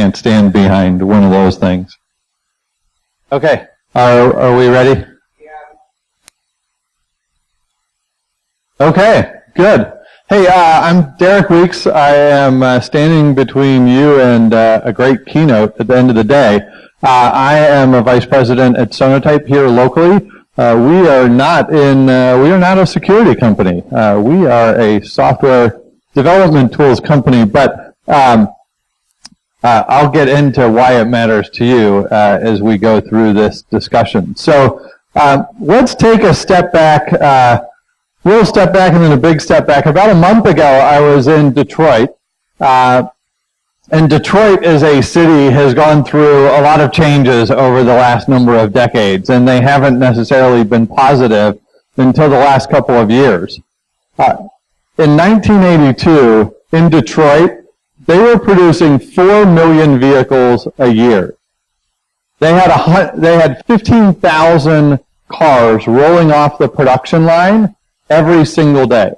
can't stand behind one of those things. Okay, are we ready? Okay, good. Hey, I'm Derek Weeks. I am standing between you and a great keynote at the end of the day. I am a vice president at Sonotype here locally. We are not a security company. We are a software development tools company, but I'll get into why it matters to you as we go through this discussion. So let's take a step back, little step back and then a big step back. About a month ago, I was in Detroit. And Detroit as a city has gone through a lot of changes over the last number of decades, and they haven't necessarily been positive until the last couple of years. In 1982, in Detroit, they were producing 4 million vehicles a year. They had 15,000 cars rolling off the production line every single day.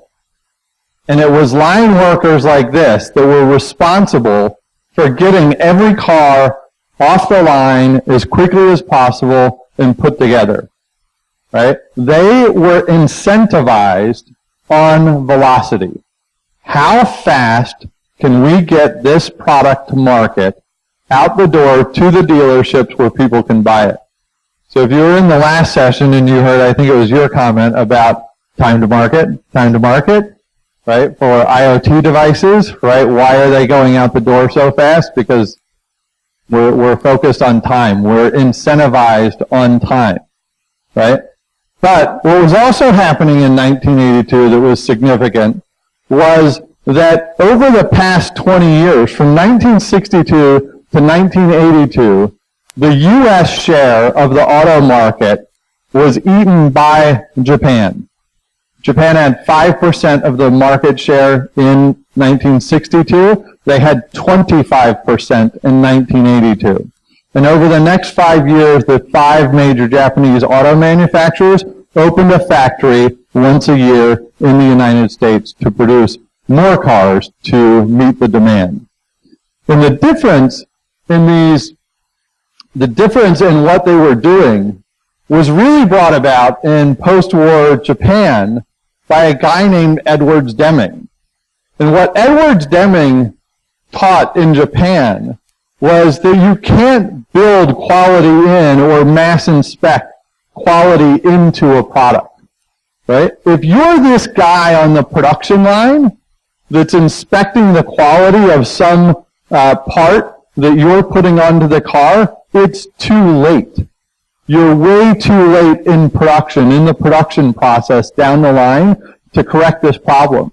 And it was line workers like this that were responsible for getting every car off the line as quickly as possible and put together. Right? They were incentivized on velocity. How fast can we get this product to market out the door to the dealerships where people can buy it? So if you were in the last session and you heard, I think it was your comment about time to market, right, for IoT devices, right? Why are they going out the door so fast? Because we're focused on time. We're incentivized on time, right? But what was also happening in 1982 that was significant was that over the past 20 years, from 1962 to 1982, the U.S. share of the auto market was eaten by Japan. Japan had 5% of the market share in 1962. They had 25% in 1982. And over the next 5 years, the 5 major Japanese auto manufacturers opened a factory once a year in the United States to produce more cars to meet the demand. And the difference in what they were doing was really brought about in post-war Japan by a guy named Edwards Deming. And what Edwards Deming taught in Japan was that you can't build quality in or mass inspect quality into a product, right? If you're this guy on the production line that's inspecting the quality of some part that you're putting onto the car, it's too late. You're way too late in production, in the production process down the line to correct this problem.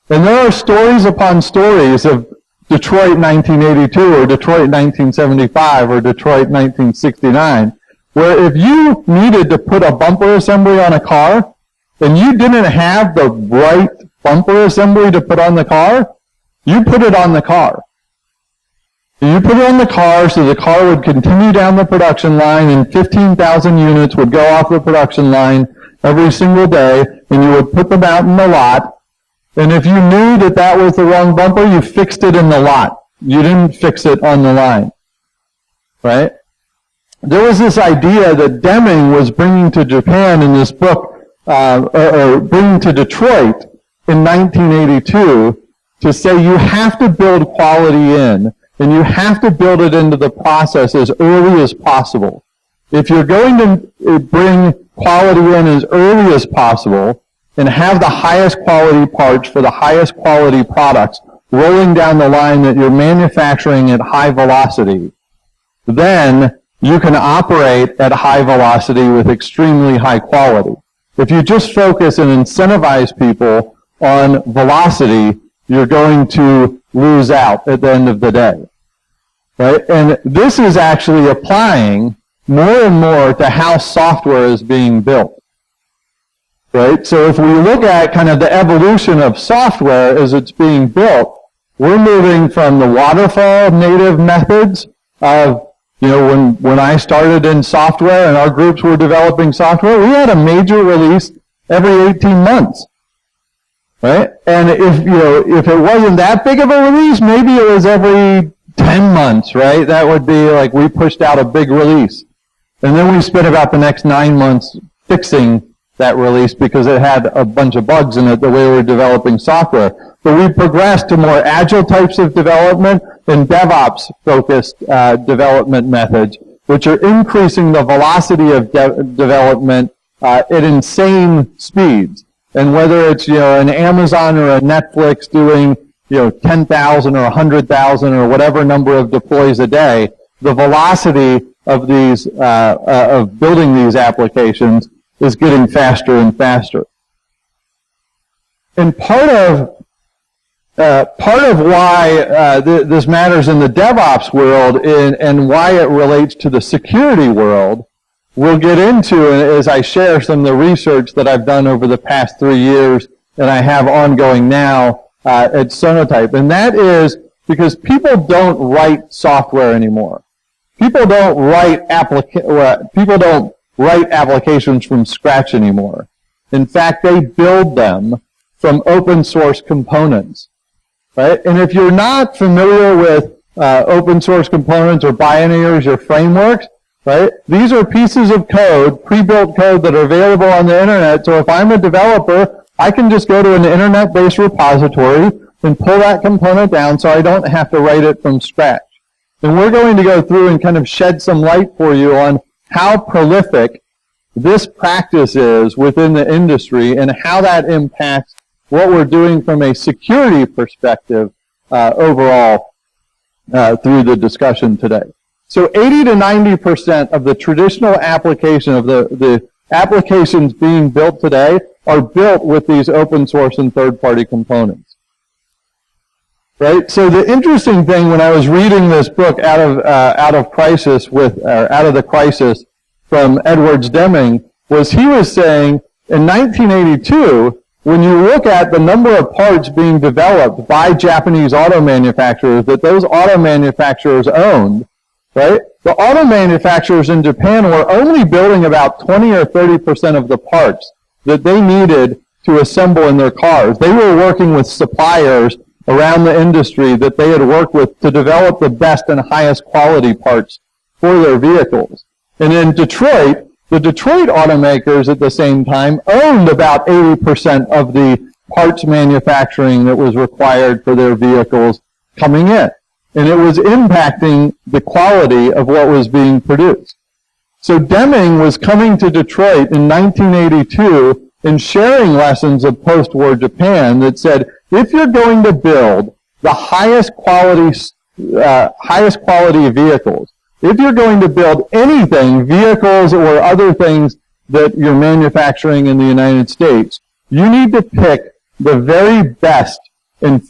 And there are stories upon stories of Detroit 1982 or Detroit 1975 or Detroit 1969, where if you needed to put a bumper assembly on a car and you didn't have the right bumper assembly to put on the car, you put it on the car. You put it on the car so the car would continue down the production line and 15,000 units would go off the production line every single day, and you would put them out in the lot. And if you knew that that was the wrong bumper, you fixed it in the lot. You didn't fix it on the line. Right? There was this idea that Deming was bringing to Japan in this book, or bringing to Detroit in 1982 to say you have to build quality in, and you have to build it into the process as early as possible. If you're going to bring quality in as early as possible and have the highest quality parts for the highest quality products rolling down the line that you're manufacturing at high velocity, then you can operate at high velocity with extremely high quality. If you just focus and incentivize people on velocity, you're going to lose out at the end of the day. Right? And this is actually applying more and more to how software is being built. Right? So if we look at kind of the evolution of software as it's being built, we're moving from the waterfall native methods of, when I started in software and our groups were developing software, we had a major release every 18 months. Right? And if it wasn't that big of a release, maybe it was every 10 months, right? That would be like we pushed out a big release. And then we spent about the next 9 months fixing that release because it had a bunch of bugs in it the way we were developing software. But we progressed to more agile types of development and DevOps-focused development methods, which are increasing the velocity of development at insane speeds. And whether it's an Amazon or a Netflix doing 10,000 or 100,000 or whatever number of deploys a day, the velocity of these of building these applications is getting faster and faster. And part of why this matters in the DevOps world and why it relates to the security world, we'll get into as I share some of the research that I've done over the past 3 years and I have ongoing now at Sonotype. And that is because people don't write software anymore. People don't write applications from scratch anymore. In fact, they build them from open source components, right? And if you're not familiar with open source components or binaries or frameworks, right? These are pieces of code, pre-built code that are available on the internet. So if I'm a developer, I can just go to an internet-based repository and pull that component down so I don't have to write it from scratch. And we're going to go through and kind of shed some light for you on how prolific this practice is within the industry and how that impacts what we're doing from a security perspective overall through the discussion today. So 80 to 90% of the traditional application of the applications being built today are built with these open source and third-party components. Right? So the interesting thing when I was reading this book out of the Crisis from Edwards Deming was he was saying in 1982, when you look at the number of parts being developed by Japanese auto manufacturers that those auto manufacturers owned, right? The auto manufacturers in Japan were only building about 20 or 30% of the parts that they needed to assemble in their cars. They were working with suppliers around the industry that they had worked with to develop the best and highest quality parts for their vehicles. And in Detroit, the Detroit automakers at the same time owned about 80% of the parts manufacturing that was required for their vehicles coming in. And it was impacting the quality of what was being produced. So Deming was coming to Detroit in 1982 and sharing lessons of post-war Japan that said, if you're going to build the highest quality vehicles, if you're going to build anything, vehicles or other things that you're manufacturing in the United States, you need to pick the very best and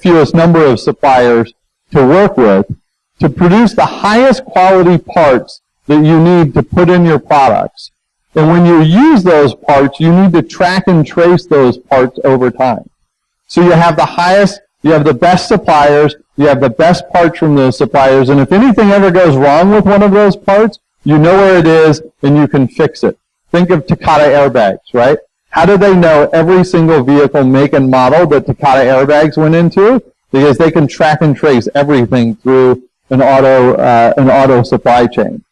fewest number of suppliers to work with to produce the highest quality parts that you need to put in your products. And when you use those parts, you need to track and trace those parts over time. So you have the best suppliers, you have the best parts from those suppliers, and if anything ever goes wrong with one of those parts, you know where it is and you can fix it. Think of Takata airbags, right? How do they know every single vehicle make and model that Takata airbags went into? Because they can track and trace everything through an auto supply chain,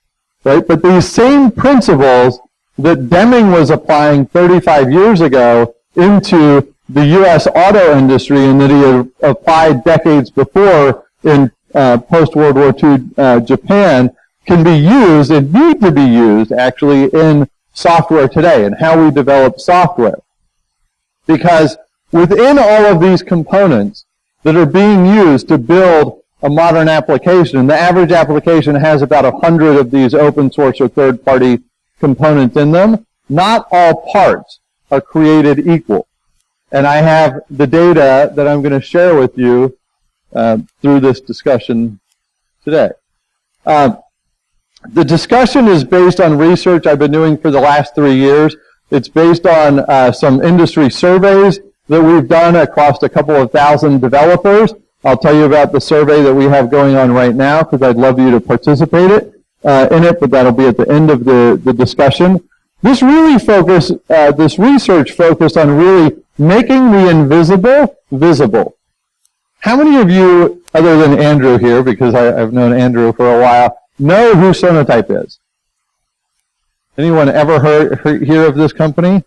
right? But these same principles that Deming was applying 35 years ago into the U.S. auto industry and that he had applied decades before in post-World War II Japan can be used and need to be used actually in software today and how we develop software. Because within all of these components that are being used to build a modern application, the average application has about 100 of these open source or third-party components in them. Not all parts are created equal. And I have the data that I'm going to share with you through this discussion today. The discussion is based on research I've been doing for the last 3 years. It's based on some industry surveys that we've done across a couple of thousand developers. I'll tell you about the survey that we have going on right now because I'd love you to participate in it, but that'll be at the end of the discussion. This research focused on really making the invisible visible. How many of you other than Andrew here, because I've known Andrew for a while, know who Sonotype is? Anyone ever hear of this company?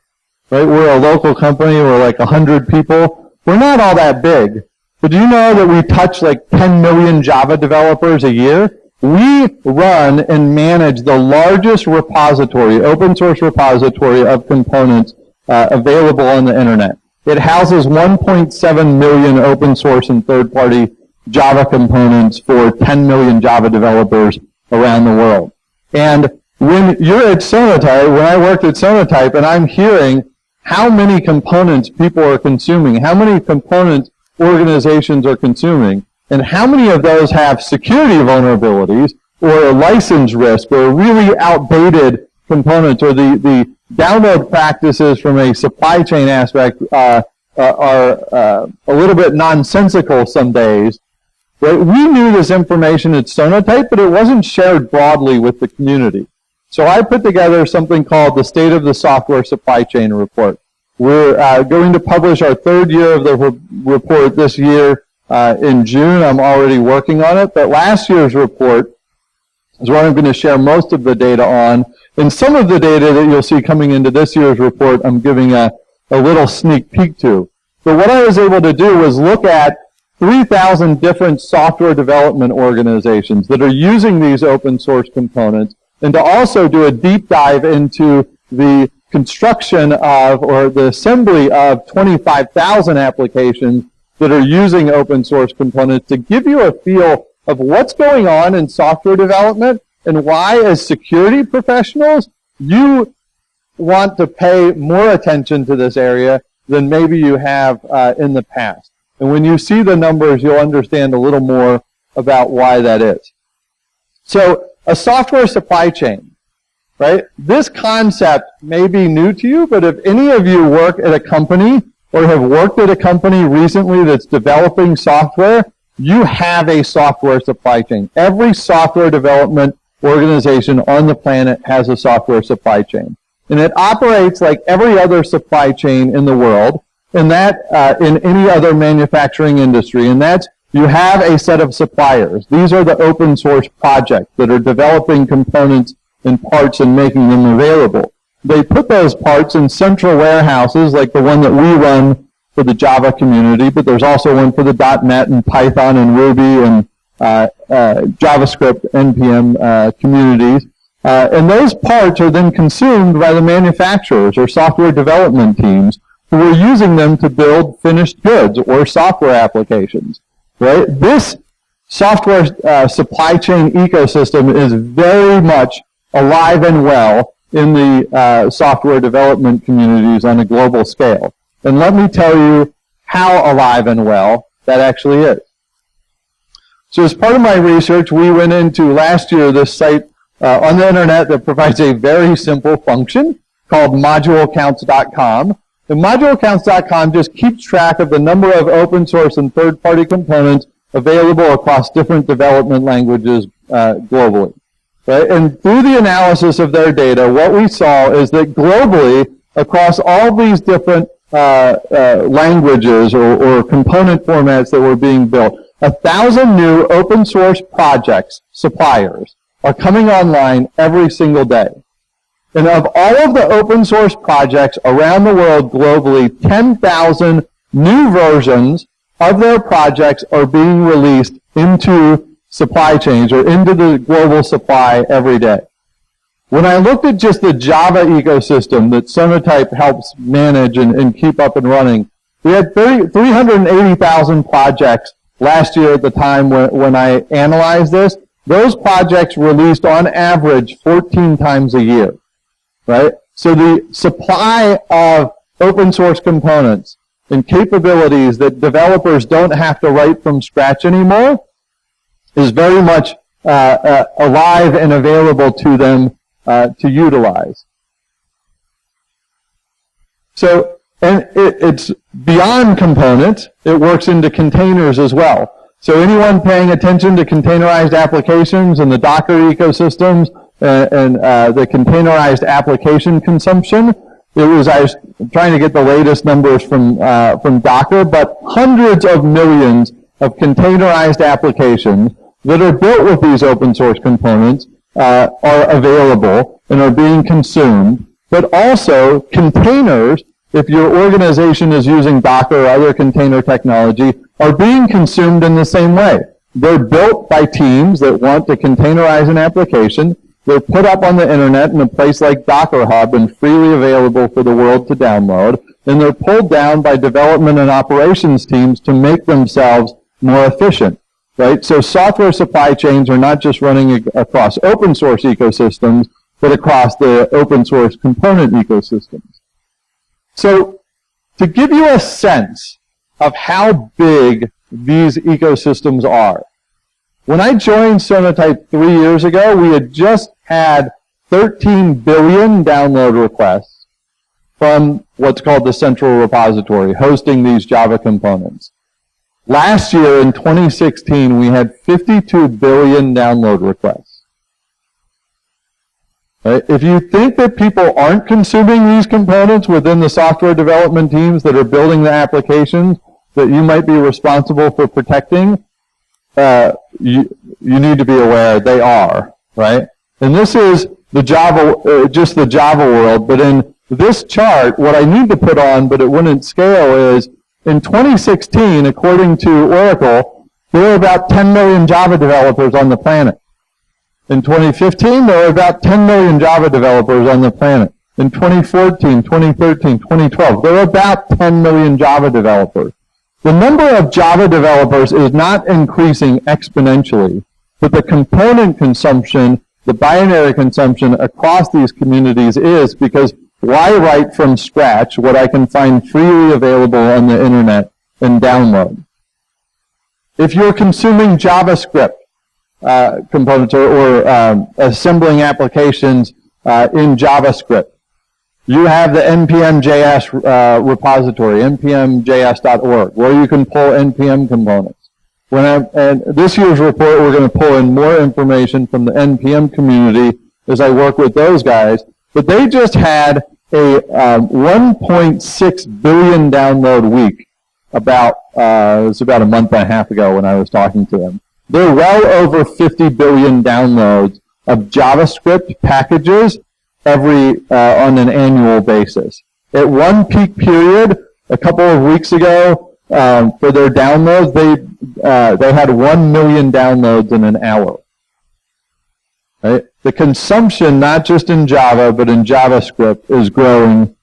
Right? We're a local company. We're like 100 people. We're not all that big. But do you know that we touch like 10 million Java developers a year? We run and manage the largest repository, open source repository of components available on the internet. It houses 1.7 million open source and third-party Java components for 10 million Java developers around the world. And when you're at Sonotype, when I worked at Sonotype, and I'm hearing how many components people are consuming, how many components organizations are consuming, and how many of those have security vulnerabilities or license risk or really outdated components, or the download practices from a supply chain aspect are a little bit nonsensical some days. Right? We knew this information at Sonotype, but it wasn't shared broadly with the community. So I put together something called the State of the Software Supply Chain Report. We're going to publish our third year of the report this year in June. I'm already working on it, but last year's report is what I'm going to share most of the data on. And some of the data that you'll see coming into this year's report, I'm giving a little sneak peek to. But what I was able to do was look at 3,000 different software development organizations that are using these open source components, and to also do a deep dive into the construction of, or the assembly of 25,000 applications that are using open source components, to give you a feel of what's going on in software development and why, as security professionals, you want to pay more attention to this area than maybe you have in the past. And when you see the numbers, you'll understand a little more about why that is. So, a software supply chain, right? This concept may be new to you, but if any of you work at a company or have worked at a company recently that's developing software, you have a software supply chain. Every software development organization on the planet has a software supply chain. And it operates like every other supply chain in the world, and that in any other manufacturing industry, and that's you have a set of suppliers. These are the open source projects that are developing components and parts and making them available. They put those parts in central warehouses like the one that we run for the Java community, but there's also one for the .NET and Python and Ruby and JavaScript NPM communities. And those parts are then consumed by the manufacturers or software development teams who are using them to build finished goods or software applications. Right? This software supply chain ecosystem is very much alive and well in the software development communities on a global scale. And let me tell you how alive and well that actually is. So as part of my research, we went into last year this site on the internet that provides a very simple function called modulecounts.com. And modulecounts.com just keeps track of the number of open source and third-party components available across different development languages globally. Right? And through the analysis of their data, what we saw is that globally, across all these different languages or component formats that were being built, 1,000 new open source projects, suppliers, are coming online every single day. And of all of the open source projects around the world globally, 10,000 new versions of their projects are being released into supply chains or into the global supply every day. When I looked at just the Java ecosystem that Sonotype helps manage and keep up and running, we had 380,000 projects last year at the time when I analyzed this. Those projects released on average 14 times a year. Right? So the supply of open source components and capabilities that developers don't have to write from scratch anymore is very much alive and available to them to utilize. So, and it's beyond components. It works into containers as well. So anyone paying attention to containerized applications and the Docker ecosystems and the containerized application consumption, I was trying to get the latest numbers from Docker, but hundreds of millions of containerized applications that are built with these open source components are available and are being consumed, but also containers, if your organization is using Docker or other container technology, are being consumed in the same way. They're built by teams that want to containerize an application. They're put up on the internet in a place like Docker Hub and freely available for the world to download. And they're pulled down by development and operations teams to make themselves more efficient, right? So software supply chains are not just running across open source ecosystems, but across the open source component ecosystems. So to give you a sense of how big these ecosystems are, when I joined Sonatype 3 years ago, we had just had 13 billion download requests from what's called the central repository, hosting these Java components. Last year, in 2016, we had 52 billion download requests. Right? If you think that people aren't consuming these components within the software development teams that are building the applications that you might be responsible for protecting, you need to be aware they are, right? And this is the Java, just the Java world, but in this chart, what I need to put on, but it wouldn't scale, is in 2016, according to Oracle, there were about 10 million Java developers on the planet. In 2015, there were about 10 million Java developers on the planet. In 2014, 2013, 2012, there were about 10 million Java developers. The number of Java developers is not increasing exponentially, but the component consumption, the binary consumption across these communities is, because why write from scratch what I can find freely available on the internet and download? If you're consuming JavaScript components or assembling applications in JavaScript, you have the npm.js repository, npm.js.org, where you can pull npm components. And this year's report, we're going to pull in more information from the npm community as I work with those guys. But they just had a 1.6 billion download week it was about a month and a half ago when I was talking to them. They're well over 50 billion downloads of JavaScript packages on an annual basis. At one peak period, a couple of weeks ago, for their downloads, they had 1 million downloads in an hour. Right? The consumption, not just in Java, but in JavaScript, is growing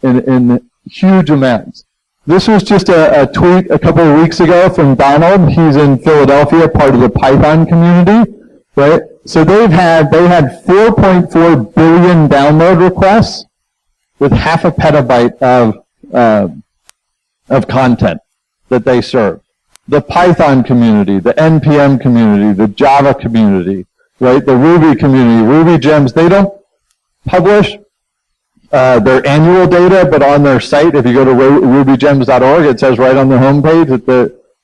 in huge amounts. This was just a tweet a couple of weeks ago from Donald. He's in Philadelphia, part of the Python community. Right? So they had 4.4 billion download requests with half a petabyte of content that they serve. The Python community, the NPM community, the Java community, right? The Ruby community, Ruby gems, they don't publish their annual data, but on their site, if you go to rubygems.org, it says right on the homepage that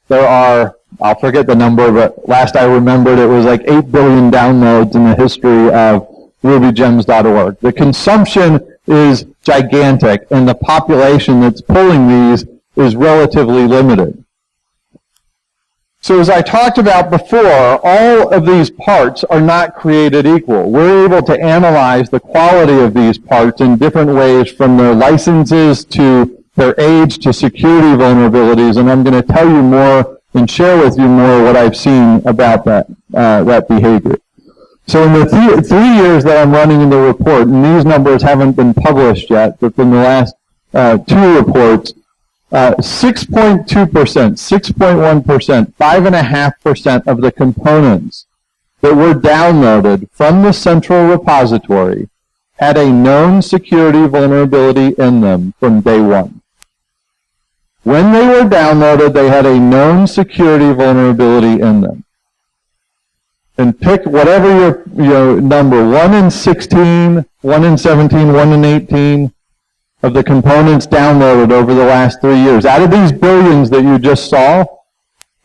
there are, I'll forget the number, but last I remembered it was like 8 billion downloads in the history of rubygems.org. The consumption is gigantic, and the population that's pulling these is relatively limited. So as I talked about before, all of these parts are not created equal. We're able to analyze the quality of these parts in different ways, from their licenses to their age to security vulnerabilities, and I'm going to tell you more and share with you more what I've seen about that behavior. So in the 3 years that I'm running in the report, and these numbers haven't been published yet, but from the last 2 reports, 6.2%, 6.1%, 5.5% of the components that were downloaded from the central repository had a known security vulnerability in them from day one. When they were downloaded, they had a known security vulnerability in them. And pick whatever your number, 1 in 16, 1 in 17, 1 in 18, of the components downloaded over the last 3 years, out of these billions that you just saw,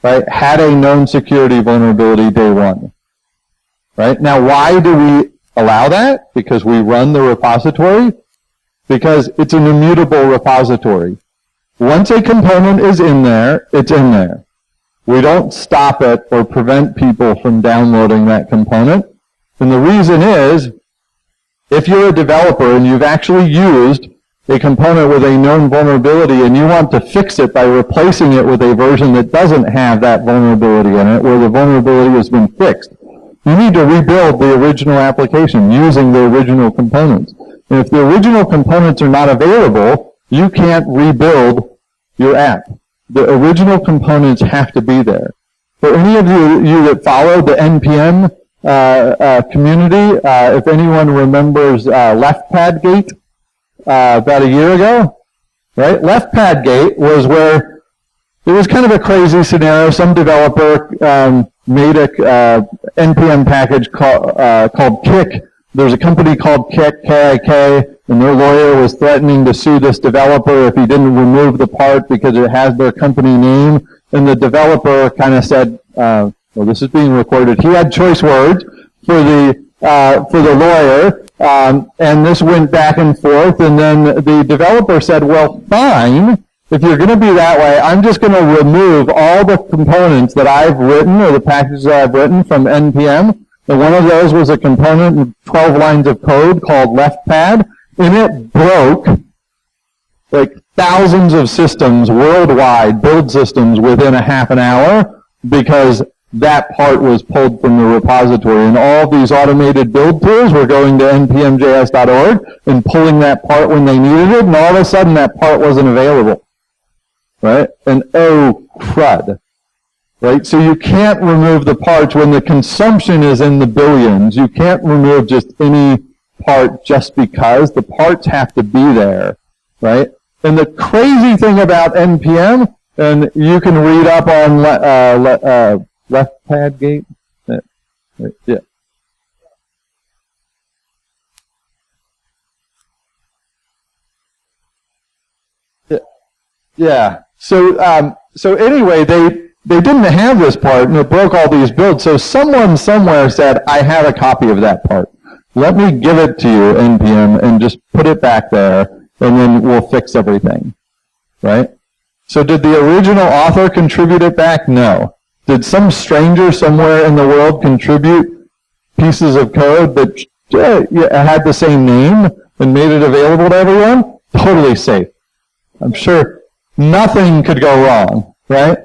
right, had a known security vulnerability day one. Right? Now, why do we allow that? Because we run the repository? Because it's an immutable repository. Once a component is in there, it's in there. we don't stop it or prevent people from downloading that component. And the reason is, if you're a developer and you've actually used a component with a known vulnerability and you want to fix it by replacing it with a version that doesn't have that vulnerability in it, where the vulnerability has been fixed, you need to rebuild the original application using the original components. And if the original components are not available, you can't rebuild your app. The original components have to be there. For any of you that follow the NPM community, if anyone remembers LeftPadGate about a year ago, right? LeftPadGate was where it was kind of a crazy scenario. Some developer made a NPM package called Kick. There's a company called Kick, K-I-K, and their lawyer was threatening to sue this developer if he didn't remove the part because it has their company name. And the developer kind of said, well, this is being recorded. He had choice words for the lawyer, and this went back and forth. And then the developer said, well, fine. If you're going to be that way, I'm just going to remove all the components that I've written or the packages that I've written from NPM. And one of those was a component in 12 lines of code called LeftPad, and it broke like thousands of systems worldwide, build systems, within a half an hour because that part was pulled from the repository. And all these automated build tools were going to npmjs.org and pulling that part when they needed it, and all of a sudden that part wasn't available. Right? And oh, crud. Right? So you can't remove the parts when the consumption is in the billions. You can't remove just any part just because. The parts have to be there. Right? And the crazy thing about NPM, and you can read up on LeftPadGate. Yeah. Yeah. So anyway, they didn't have this part, and it broke all these builds. So someone somewhere said, I have a copy of that part. Let me give it to you, NPM, and just put it back there, and then we'll fix everything. Right? So did the original author contribute it back? No. Did some stranger somewhere in the world contribute pieces of code that had the same name and made it available to everyone? Totally safe. I'm sure nothing could go wrong, right?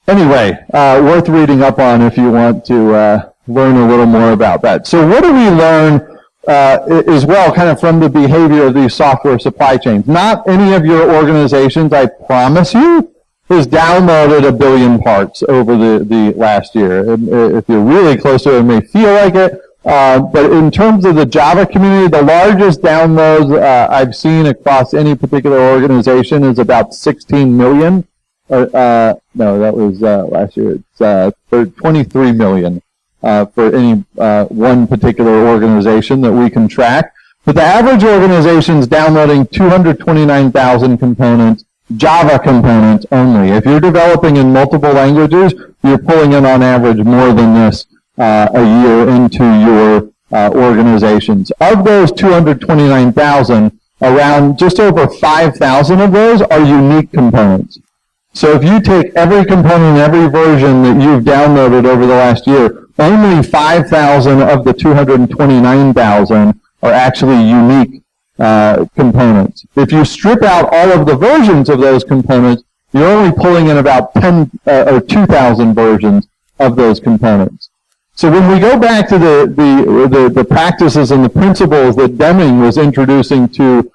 Anyway, worth reading up on if you want to learn a little more about that. So what do we learn as well kind of from the behavior of these software supply chains? Not any of your organizations, I promise you, has downloaded 1 billion parts over the last year. If you're really close to it, it may feel like it. But in terms of the Java community, the largest downloads I've seen across any particular organization is about 16 million. No, that was last year. It's 23 million for any one particular organization that we can track. But the average organization is downloading 229,000 components, Java components only. If you're developing in multiple languages, you're pulling in on average more than this a year into your organizations. Of those 229,000, around just over 5,000 of those are unique components. So if you take every component, every version that you've downloaded over the last year, only 5,000 of the 229,000 are actually unique components. If you strip out all of the versions of those components, you're only pulling in about 10 or 2,000 versions of those components. So when we go back to the practices and the principles that Deming was introducing to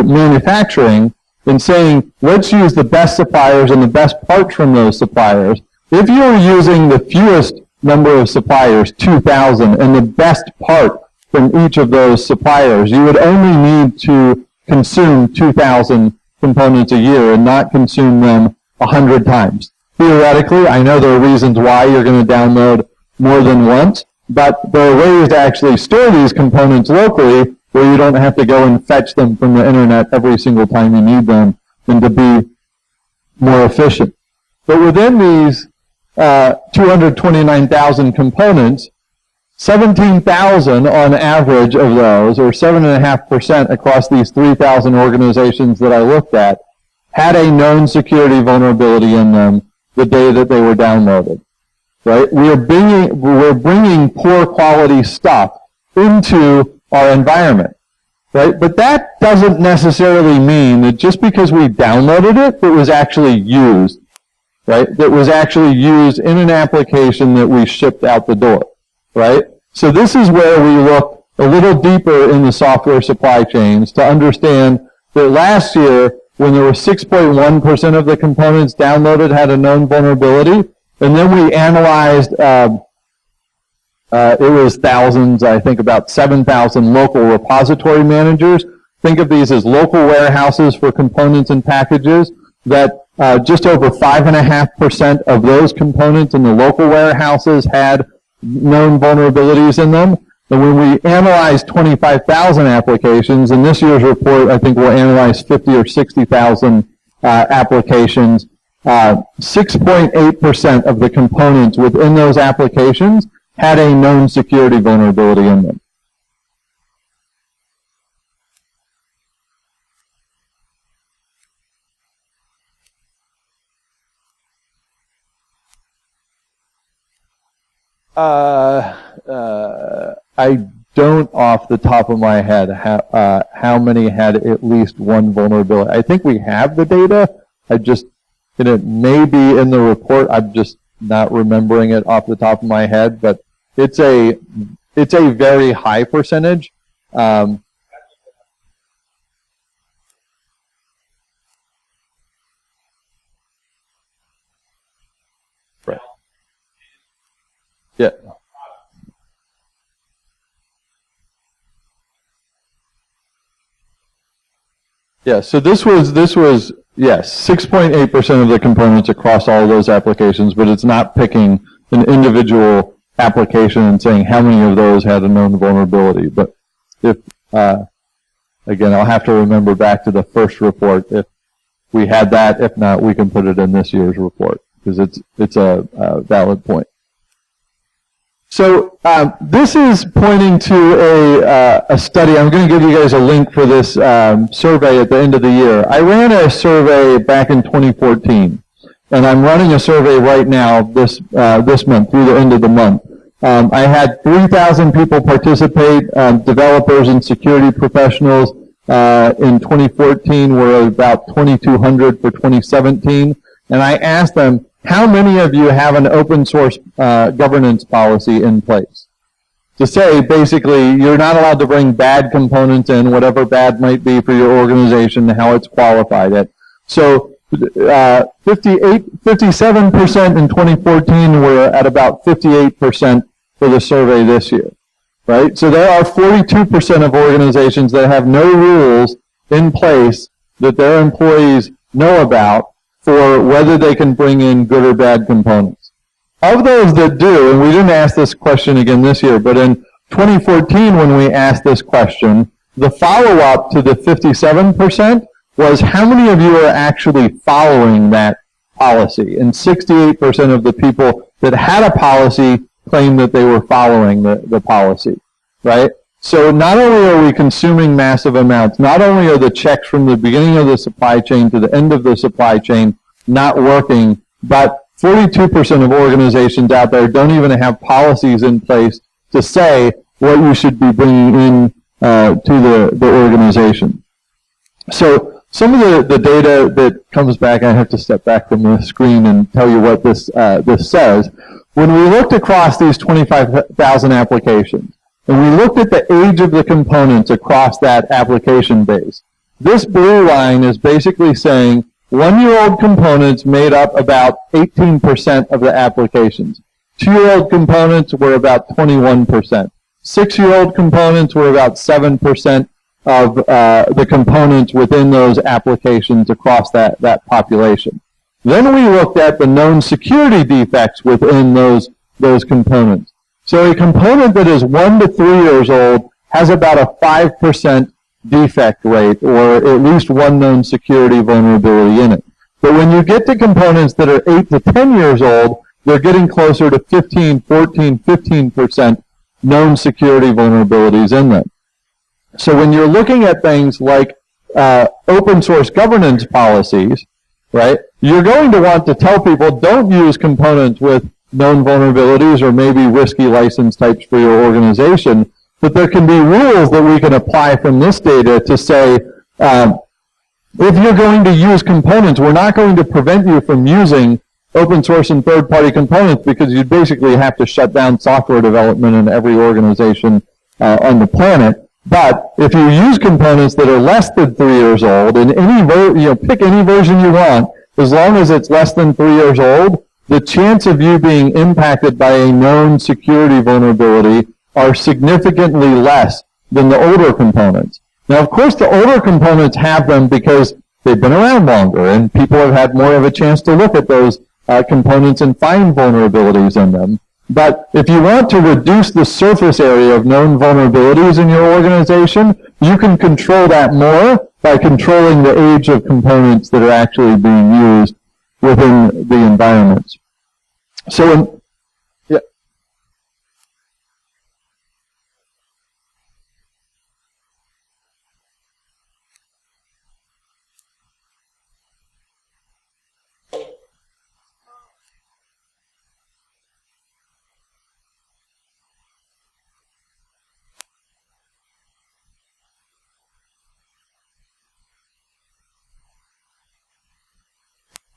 manufacturing, and saying, let's use the best suppliers and the best parts from those suppliers. If you're using the fewest number of suppliers, 2,000, and the best part from each of those suppliers, you would only need to consume 2,000 components a year and not consume them 100 times. Theoretically, I know there are reasons why you're going to download more than once, but there are ways to actually store these components locally where you don't have to go and fetch them from the internet every single time you need them, and to be more efficient. But within these 229,000 components, 17,000 on average of those, or 7.5% across these 3,000 organizations that I looked at, had a known security vulnerability in them the day that they were downloaded. Right? We're bringing poor quality stuff into our environment. Right? But that doesn't necessarily mean that just because we downloaded it, it was actually used. Right? That was actually used in an application that we shipped out the door. Right? So this is where we look a little deeper in the software supply chains to understand that last year, when there were 6.1% of the components downloaded had a known vulnerability, and then we analyzed, it was thousands, I think about 7,000 local repository managers. Think of these as local warehouses for components and packages, that just over 5.5% of those components in the local warehouses had known vulnerabilities in them. And when we analyzed 25,000 applications, in this year's report, I think we'll analyze 50 or 60,000 applications, 6.8% of the components within those applications had a known security vulnerability in them. I don't off the top of my head how many had at least one vulnerability. I think we have the data. It may be in the report. I'm just not remembering it off the top of my head, but it's a very high percentage. Right. Yeah. Yeah, so this was yes, 6.8% of the components across all of those applications, but it's not picking an individual application and saying how many of those had a known vulnerability. But if, again, I'll have to remember back to the first report if we had that. If not, we can put it in this year's report because it's a valid point. So this is pointing to a study. I'm going to give you guys a link for this survey at the end of the year. I ran a survey back in 2014, and I'm running a survey right now this month through the end of the month. I had 3,000 people participate, developers and security professionals. In 2014, we're about 2,200 for 2017, and I asked them, how many of you have an open source governance policy in place? To say, basically, you're not allowed to bring bad components in, whatever bad might be for your organization, how it's qualified at. So 57% in 2014, we're at about 58% for the survey this year. Right? So there are 42% of organizations that have no rules in place that their employees know about for whether they can bring in good or bad components. Of those that do, and we didn't ask this question again this year, but in 2014 when we asked this question, the follow-up to the 57% was how many of you are actually following that policy? And 68% of the people that had a policy claimed that they were following the policy, right? So not only are we consuming massive amounts, not only are the checks from the beginning of the supply chain to the end of the supply chain not working, but 42% of organizations out there don't even have policies in place to say what you should be bringing in to the organization. So some of the data that comes back, I have to step back from the screen and tell you what this says. When we looked across these 25,000 applications, and we looked at the age of the components across that application base, this blue line is basically saying 1-year-old components made up about 18% of the applications. 2-year-old components were about 21%. 6-year-old components were about 7% of the components within those applications across that population. Then we looked at the known security defects within those components. So a component that is 1 to 3 years old has about a 5% defect rate, or at least one known security vulnerability in it. But when you get to components that are 8 to 10 years old, they're getting closer to 15, 14, 15% known security vulnerabilities in them. So when you're looking at things like open source governance policies, right, you're going to want to tell people don't use components with known vulnerabilities or maybe risky license types for your organization, but there can be rules that we can apply from this data to say, if you're going to use components, we're not going to prevent you from using open source and third-party components because you'd basically have to shut down software development in every organization on the planet. But if you use components that are less than 3 years old, and pick any version you want, as long as it's less than 3 years old, the chance of you being impacted by a known security vulnerability are significantly less than the older components. Now, of course, the older components have them because they've been around longer, and people have had more of a chance to look at those components and find vulnerabilities in them. But if you want to reduce the surface area of known vulnerabilities in your organization, you can control that more by controlling the age of components that are actually being used within the environments. So, yeah.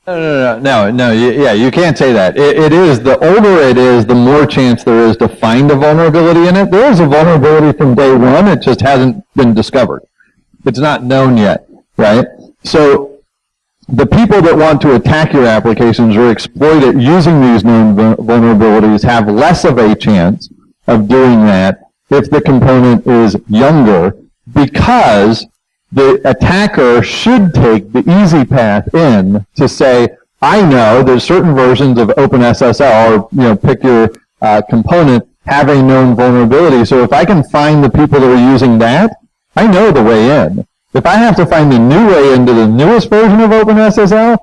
No, you can't say that. It is, the older it is, the more chance there is to find a vulnerability in it. There is a vulnerability from day one, it just hasn't been discovered. It's not known yet, right? So the people that want to attack your applications or exploit it using these known vulnerabilities have less of a chance of doing that if the component is younger, because the attacker should take the easy path in to say, I know there's certain versions of OpenSSL, or pick your component, have a known vulnerability. So if I can find the people that are using that, I know the way in. If I have to find the new way into the newest version of OpenSSL,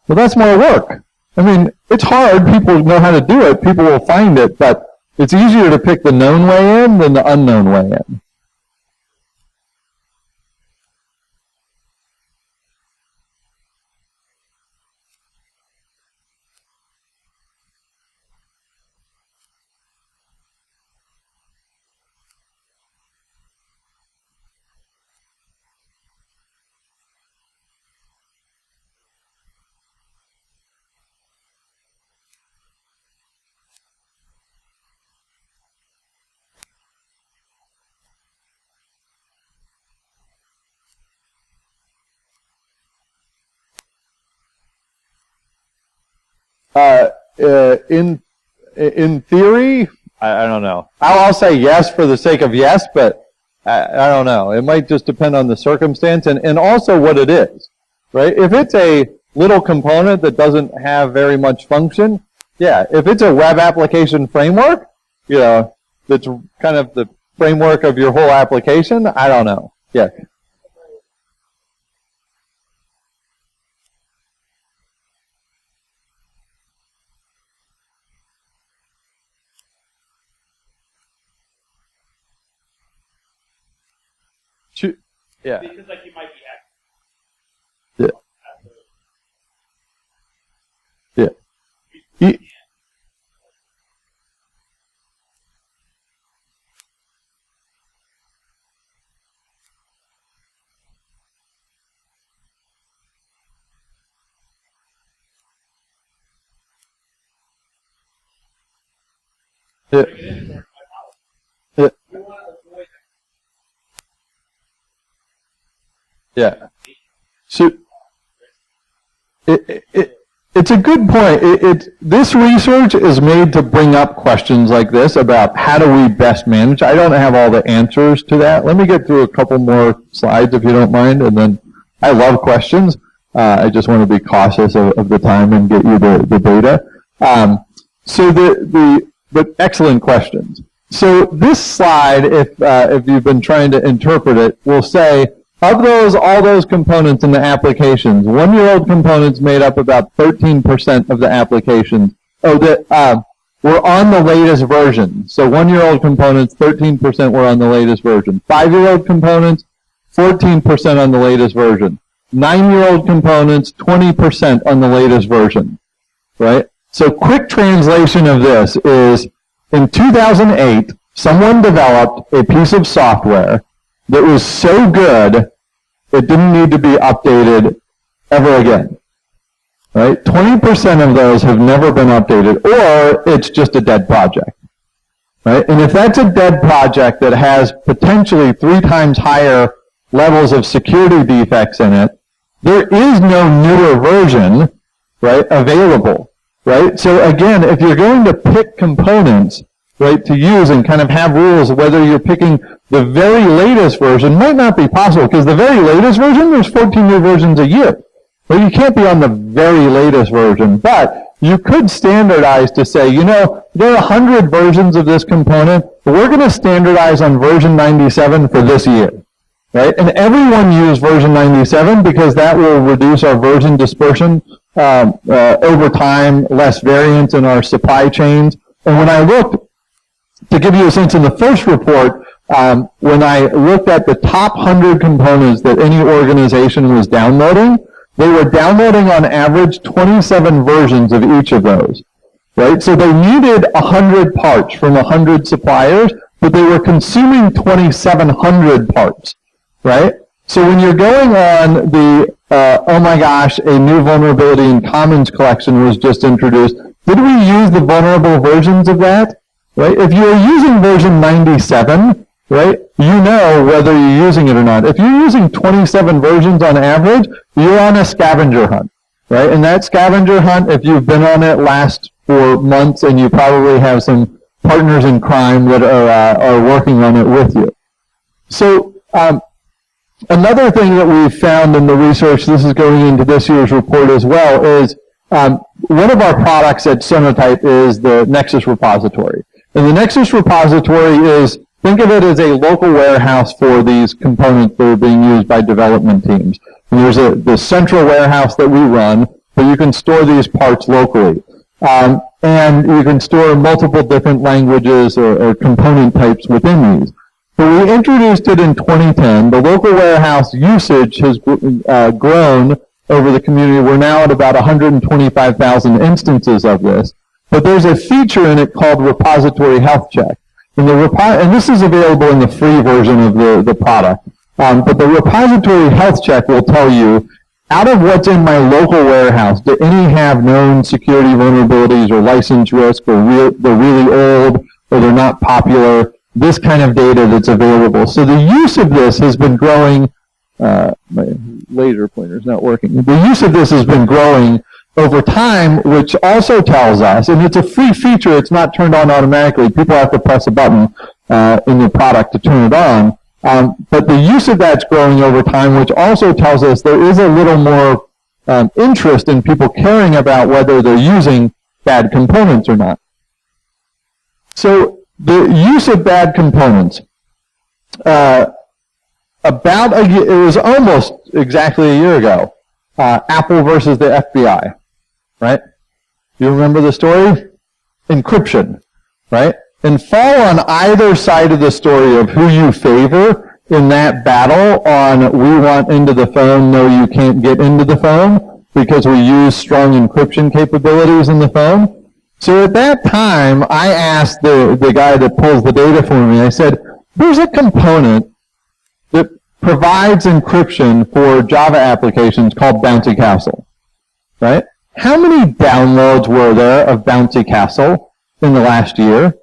well, that's more work. I mean, it's hard. People know how to do it. People will find it, but it's easier to pick the known way in than the unknown way in. In theory, I don't know. I'll say yes for the sake of yes, but I don't know. It might just depend on the circumstance and also what it is, right? If it's a little component that doesn't have very much function, yeah. If it's a web application framework, that's kind of the framework of your whole application, I don't know. Yeah. Yeah. Because you might be active. Yeah. Yeah. Yeah. Yeah. Yeah. So it's a good point. This research is made to bring up questions like this about how do we best manage. I don't have all the answers to that. Let me get through a couple more slides if you don't mind, and then I love questions. I just want to be cautious of the time and get you the data. But excellent questions. So this slide, if you've been trying to interpret it, will say, of all those components in the applications, 1-year-old components made up about 13% of the applications. Were on the latest version. So 1-year-old components, 13% were on the latest version. 5-year-old components, 14% on the latest version. 9-year-old components, 20% on the latest version, right? So quick translation of this is, in 2008, someone developed a piece of software that was so good it didn't need to be updated ever again, right? 20% of those have never been updated, or it's just a dead project, right? And if that's a dead project that has potentially 3 times higher levels of security defects in it, there is no newer version, right, available, right? So again, if you're going to pick components, right, to use and kind of have rules, whether you're picking the very latest version might not be possible, because the very latest version, there's 14 new versions a year. Well, you can't be on the very latest version, but you could standardize to say, you know, there are 100 versions of this component, but we're going to standardize on version 97 for this year, right? And everyone use version 97 because that will reduce our version dispersion over time, less variance in our supply chains. And when I looked, to give you a sense, in the first report, when I looked at the top 100 components that any organization was downloading, they were downloading on average 27 versions of each of those, right? So they needed 100 parts from 100 suppliers, but they were consuming 2,700 parts, right? So when you're going on the, oh my gosh, a new vulnerability in Commons collection was just introduced, did we use the vulnerable versions of that? Right? If you're using version 97, right, you know whether you're using it or not. If you're using 27 versions on average, you're on a scavenger hunt, right? And that scavenger hunt, if you've been on it, lasts for months, and you probably have some partners in crime that are working on it with you. So another thing that we've found in the research, this is going into this year's report as well, is one of our products at Sonatype is the Nexus repository. And the Nexus repository is, think of it as a local warehouse for these components that are being used by development teams. And there's the central warehouse that we run, but you can store these parts locally. And you can store multiple different languages or component types within these. But we introduced it in 2010. The local warehouse usage has grown over the community. We're now at about 125,000 instances of this. But there's a feature in it called Repository Health Check. And this is available in the free version of the product. But the Repository Health Check will tell you, out of what's in my local warehouse, do any have known security vulnerabilities or license risk, or they're really old, or they're not popular, this kind of data that's available. So the use of this has been growing. My laser pointer's not working. The use of this has been growing over time, which also tells us, and it's a free feature, it's not turned on automatically. People have to press a button in the product to turn it on. But the use of that's growing over time, which also tells us there is a little more interest in people caring about whether they're using bad components or not. So the use of bad components. It was almost exactly a year ago, Apple versus the FBI, right? You remember the story? Encryption, right? And fall on either side of the story of who you favor in that battle on we want into the phone, no, you can't get into the phone because we use strong encryption capabilities in the phone. So at that time, I asked the guy that pulls the data for me, I said, there's a component that provides encryption for Java applications called Bouncy Castle, right? How many downloads were there of Bouncy Castle in the last year?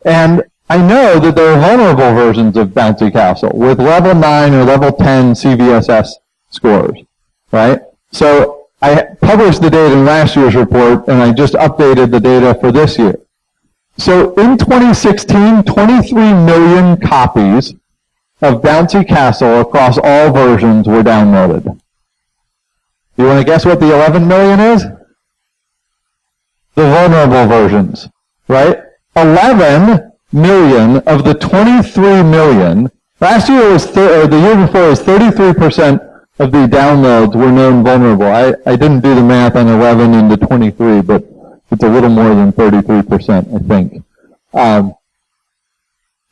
And I know that there are vulnerable versions of Bouncy Castle with level 9 or level 10 CVSS scores, right? So I published the data in last year's report, and I just updated the data for this year. So in 2016, 23 million copies of Bouncy Castle across all versions were downloaded. You want to guess what the 11 million is? The vulnerable versions, right? 11 million of the 23 million. Last year was, the year before was 33% of the downloads were known vulnerable. I didn't do the math on 11 into 23, but it's a little more than 33%, I think.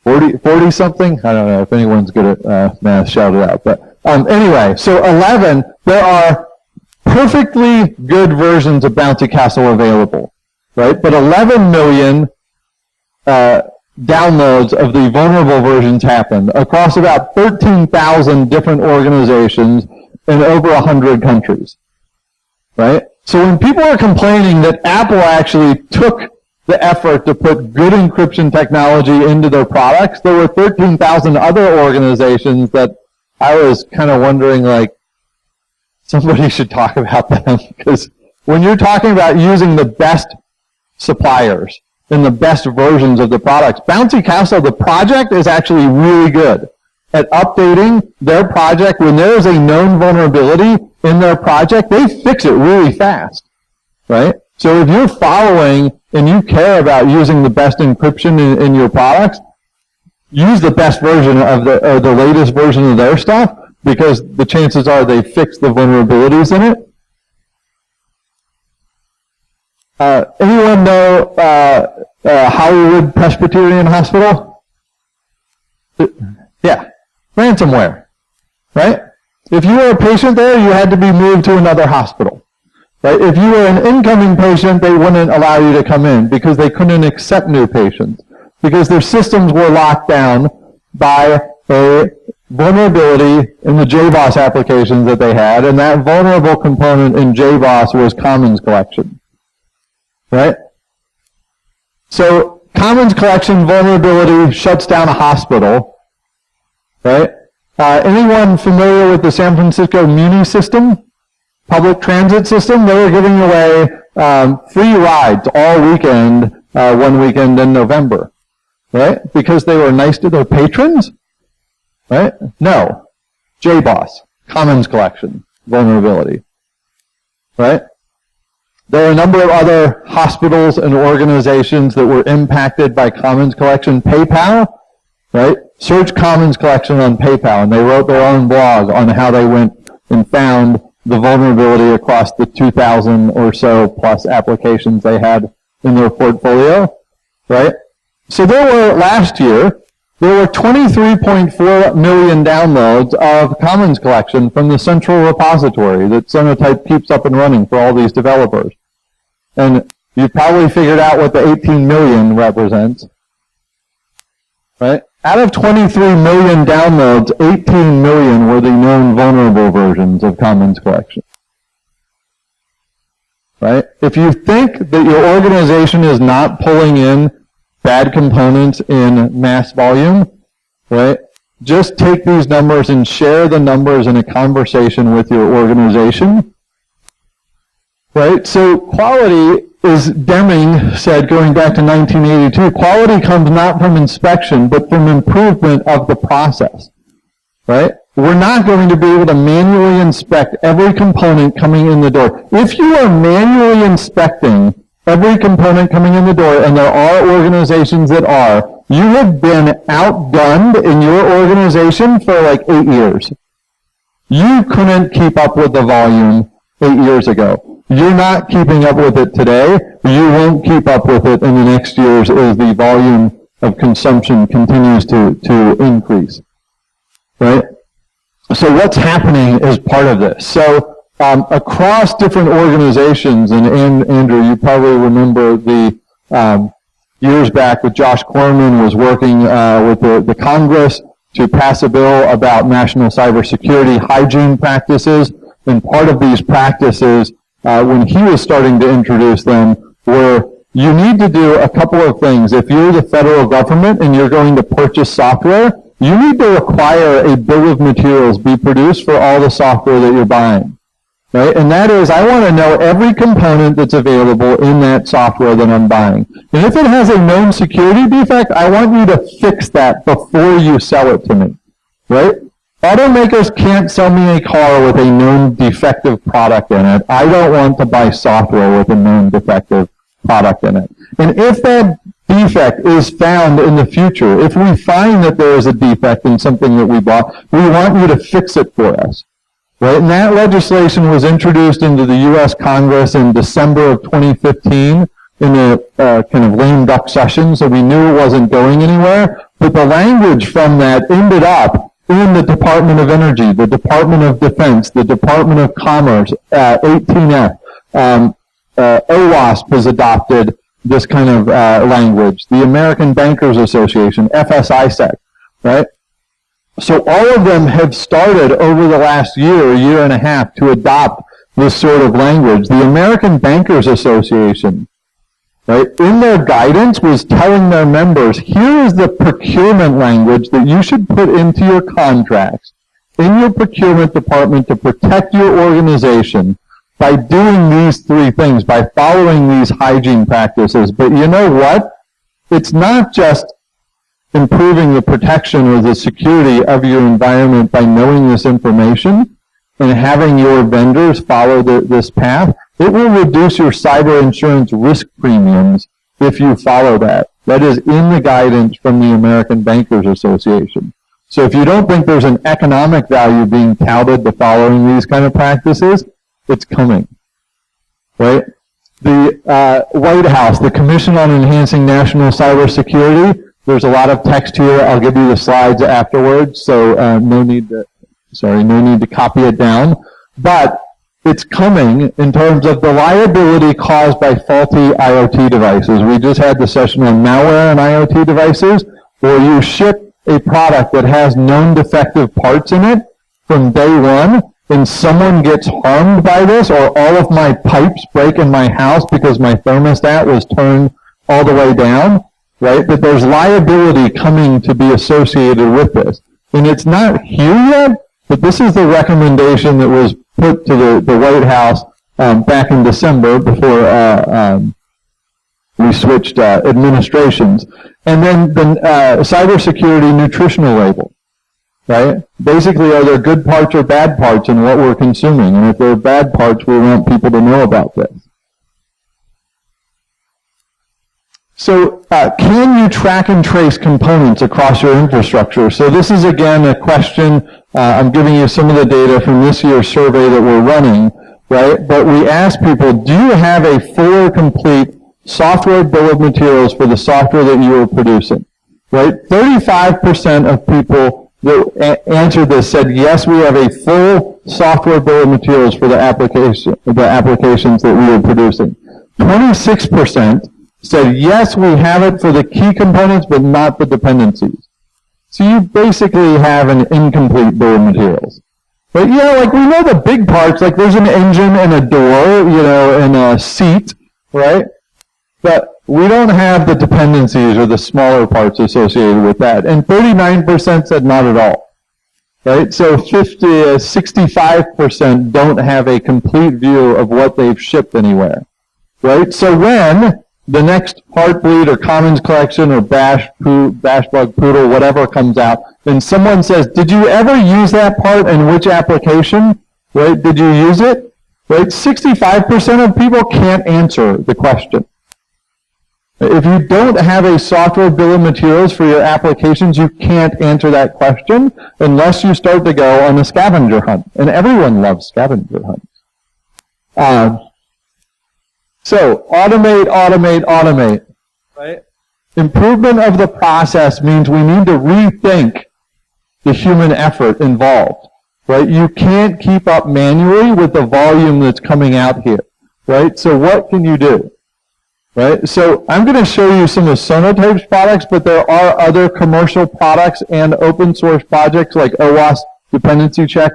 40 something? I don't know if anyone's good at math, shout it out. But anyway, so 11, there are perfectly good versions of Bounty Castle available, right? But 11 million downloads of the vulnerable versions happened across about 13,000 different organizations in over 100 countries, right? So when people are complaining that Apple actually took the effort to put good encryption technology into their products, there were 13,000 other organizations that I was kind of wondering, like, somebody should talk about them, because when you're talking about using the best suppliers and the best versions of the products, Bounty Castle, the project, is actually really good at updating their project. When there is a known vulnerability in their project, they fix it really fast, right? So if you're following and you care about using the best encryption in your products, use the best version of the latest version of their stuff, because the chances are they fix the vulnerabilities in it. Anyone know Hollywood Presbyterian Hospital? Yeah, ransomware, right? If you were a patient there, you had to be moved to another hospital, right? If you were an incoming patient, they wouldn't allow you to come in because they couldn't accept new patients, because their systems were locked down by a vulnerability in the JBoss applications that they had, and that vulnerable component in JBoss was Commons Collection, right? So Commons Collection vulnerability shuts down a hospital, right? Anyone familiar with the San Francisco Muni system, public transit system? They were giving away free rides all weekend, one weekend in November, right? Because they were nice to their patrons, right? No. JBoss, Commons Collection vulnerability, right? There are a number of other hospitals and organizations that were impacted by Commons Collection. PayPal, right? Search Commons Collection on PayPal, and they wrote their own blog on how they went and found the vulnerability across the 2,000 or so plus applications they had in their portfolio, right? So last year, there were 23.4 million downloads of Commons Collection from the central repository that Sonatype keeps up and running for all these developers. And you've probably figured out what the 18 million represents, right? Out of 23 million downloads, 18 million were the known vulnerable versions of Commons Collection, right? If you think that your organization is not pulling in bad components in mass volume, right? Just take these numbers and share the numbers in a conversation with your organization, right? So quality, as Deming said, going back to 1982, quality comes not from inspection, but from improvement of the process, right? We're not going to be able to manually inspect every component coming in the door. If you are manually inspecting every component coming in the door, and there are organizations that are, you have been outgunned in your organization for like 8 years. You couldn't keep up with the volume 8 years ago. You're not keeping up with it today. You won't keep up with it in the next years as the volume of consumption continues to increase, right? So what's happening is part of this. So across different organizations, and Andrew, you probably remember the years back that Josh Corman was working with the Congress to pass a bill about national cybersecurity hygiene practices. And part of these practices, when he was starting to introduce them, were you need to do a couple of things. If you're the federal government and you're going to purchase software, you need to require a bill of materials be produced for all the software that you're buying. Right? And that is, I want to know every component that's available in that software that I'm buying. And if it has a known security defect, I want you to fix that before you sell it to me. Right? Automakers can't sell me a car with a known defective product in it. I don't want to buy software with a known defective product in it. And if that defect is found in the future, if we find that there is a defect in something that we bought, we want you to fix it for us. Right? And that legislation was introduced into the U.S. Congress in December of 2015 in a kind of lame duck session, so we knew it wasn't going anywhere. but the language from that ended up in the Department of Energy, the Department of Defense, the Department of Commerce, 18F. OWASP has adopted this kind of language. The American Bankers Association, FSISEC, right? So all of them have started over the last year and a half to adopt this sort of language. The American Bankers Association, right, in their guidance was telling their members, here is the procurement language that you should put into your contracts in your procurement department to protect your organization by doing these three things, by following these hygiene practices. But you know what? It's not just improving the protection or the security of your environment by knowing this information and having your vendors follow this path. It will reduce your cyber insurance risk premiums if you follow that. That is in the guidance from the American Bankers Association. So if you don't think there's an economic value being touted to following these kind of practices, it's coming, right? The White House, the Commission on Enhancing National Cybersecurity, there's a lot of text here. I'll give you the slides afterwards, so no need to copy it down. But it's coming in terms of the liability caused by faulty IoT devices. We just had the session on malware and IoT devices, where you ship a product that has known defective parts in it from day one, and someone gets harmed by this, or all of my pipes break in my house because my thermostat was turned all the way down, right? But there's liability coming to be associated with this. And it's not here yet, but this is the recommendation that was put to the White House back in December before we switched administrations. And then the cybersecurity nutritional label, right? Basically, are there good parts or bad parts in what we're consuming? And if there are bad parts, we want people to know about this. So can you track and trace components across your infrastructure? So this is, again, a question. I'm giving you some of the data from this year's survey that we're running, right? But we asked people, do you have a full or complete software bill of materials for the software that you are producing, right? 35% of people that answered this said, yes, we have a full software bill of materials for the applications that we are producing. 26% said, yes, we have it for the key components, but not the dependencies. So you basically have an incomplete bill of materials. But, yeah, like we know the big parts, like there's an engine and a door, you know, and a seat, right? But we don't have the dependencies or the smaller parts associated with that. And 39% said not at all, right? So 65% don't have a complete view of what they've shipped anywhere, right? So when the next Heartbleed or Commons Collection or Bash Bug Poodle, whatever comes out, and someone says, did you ever use that part in which application? Right? Did you use it? Right? 65% of people can't answer the question. If you don't have a software bill of materials for your applications, you can't answer that question unless you start to go on a scavenger hunt. And everyone loves scavenger hunts. So, automate, right? Improvement of the process means we need to rethink the human effort involved, right? You can't keep up manually with the volume that's coming out here, right? So what can you do, right? So I'm going to show you some of Sonotype's products, but there are other commercial products and open source projects like OWASP Dependency Check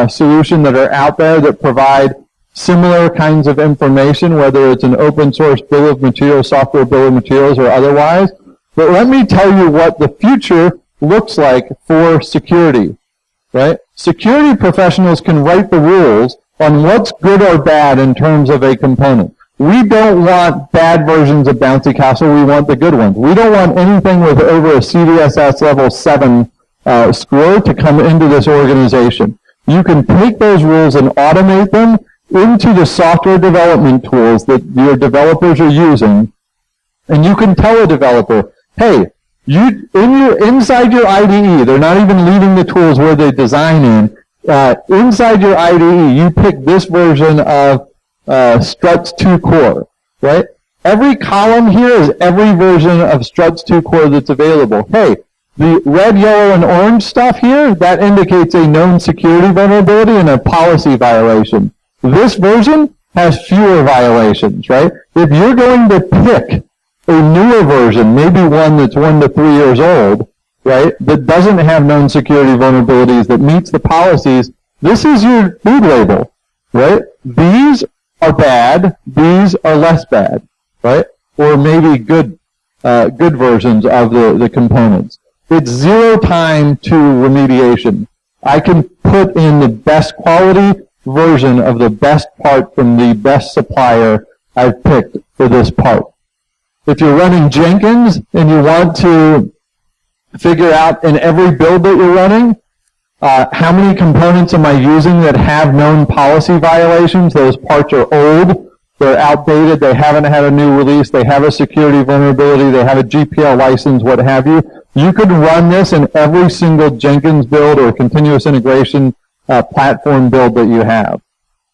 solution that are out there that provide similar kinds of information, whether it's an open source bill of materials, software bill of materials, or otherwise. But let me tell you what the future looks like for security, right? Security professionals can write the rules on what's good or bad in terms of a component. We don't want bad versions of Bouncy Castle. We want the good ones. We don't want anything with over a CVSS level 7 score to come into this organization. You can take those rules and automate them into the software development tools that your developers are using, and you can tell a developer, hey, inside your IDE, they're not even leaving the tools where they design in, inside your IDE, you pick this version of Struts 2 Core, right? Every column here is every version of Struts 2 Core that's available. Hey, The red, yellow, and orange stuff here, that indicates a known security vulnerability and a policy violation. This version has fewer violations, right? If you're going to pick a newer version, maybe one that's 1 to 3 years old, right, that doesn't have known security vulnerabilities, that meets the policies, this is your food label, right? These are bad, these are less bad, right? Or maybe good versions of the components. It's 0 time to remediation. I can put in the best quality version of the best part from the best supplier I've picked for this part. If you're running Jenkins and you want to figure out in every build that you're running, how many components am I using that have known policy violations? Those parts are old, they're outdated, they haven't had a new release, they have a security vulnerability, they have a GPL license, what have you. You could run this in every single Jenkins build or continuous integration platform build that you have.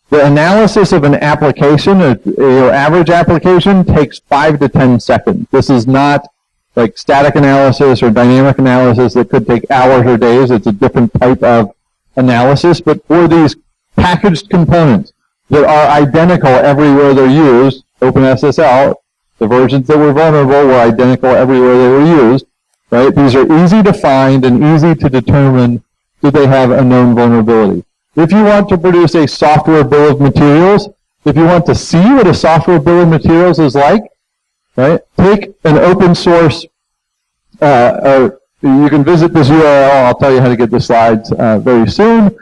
The analysis of an application, your average application, takes 5 to 10 seconds. This is not like static analysis or dynamic analysis that could take hours or days. It's a different type of analysis. But for these packaged components that are identical everywhere they're used, OpenSSL, the versions that were vulnerable were identical everywhere they were used, right? These are easy to find and easy to determine do they have a known vulnerability. If you want to produce a software bill of materials, if you want to see what a software bill of materials is like, right, take an open source, or you can visit this URL. I'll tell you how to get the slides very soon.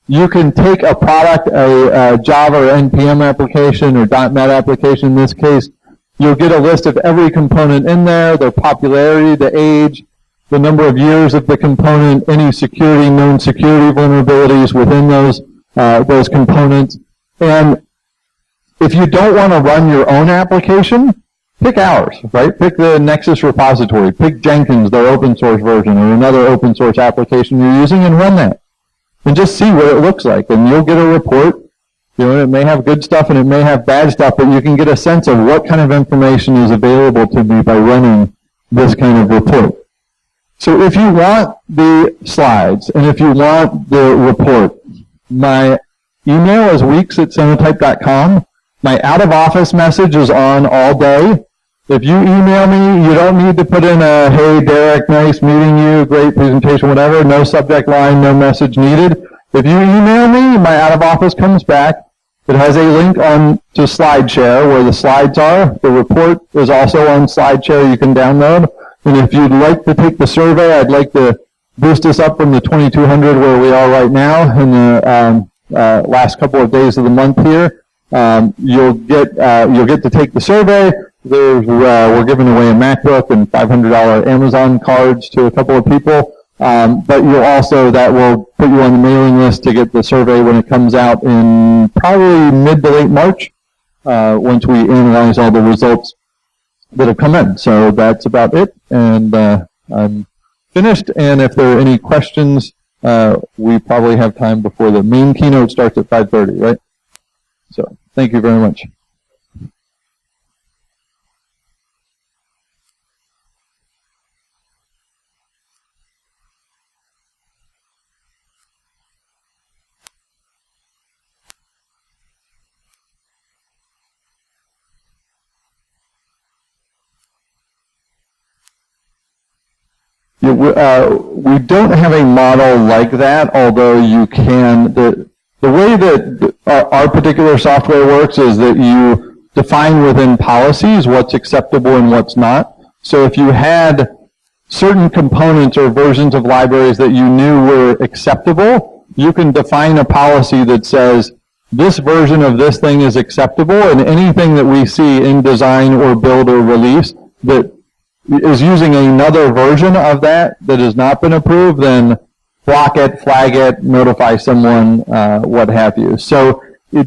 You can take a product, a Java or NPM application or .NET application in this case. You'll get a list of every component in there, their popularity, the age, the number of years of the component, any security, known security vulnerabilities within those components. And if you don't want to run your own application, pick ours, right? Pick the Nexus repository. Pick Jenkins, their open source version, or another open source application you're using, and run that. And just see what it looks like. And you'll get a report. You know, it may have good stuff and it may have bad stuff, but you can get a sense of what kind of information is available to me by running this kind of report. So if you want the slides and if you want the report, my email is weeks@sonotype.com. My out-of-office message is on all day. If you email me, you don't need to put in a, hey, Derek, nice meeting you, great presentation, whatever. No subject line, no message needed. If you email me, my out-of-office comes back. It has a link on to SlideShare where the slides are. The report is also on SlideShare you can download. And if you'd like to take the survey, I'd like to boost us up from the 2,200 where we are right now in the last couple of days of the month here. You'll get to take the survey. We're giving away a MacBook and $500 Amazon cards to a couple of people. But you'll also, that will put you on the mailing list to get the survey when it comes out in probably mid to late March, once we analyze all the results that have come in. So that's about it, and I'm finished. And if there are any questions, we probably have time before the main keynote starts at 5:30, right? So thank you very much. We don't have a model like that, although you can. The way that our particular software works is that you define within policies what's acceptable and what's not. So if you had certain components or versions of libraries that you knew were acceptable, you can define a policy that says this version of this thing is acceptable, and anything that we see in design or build or release that is using another version of that has not been approved, then block it, flag it, notify someone, what have you. So we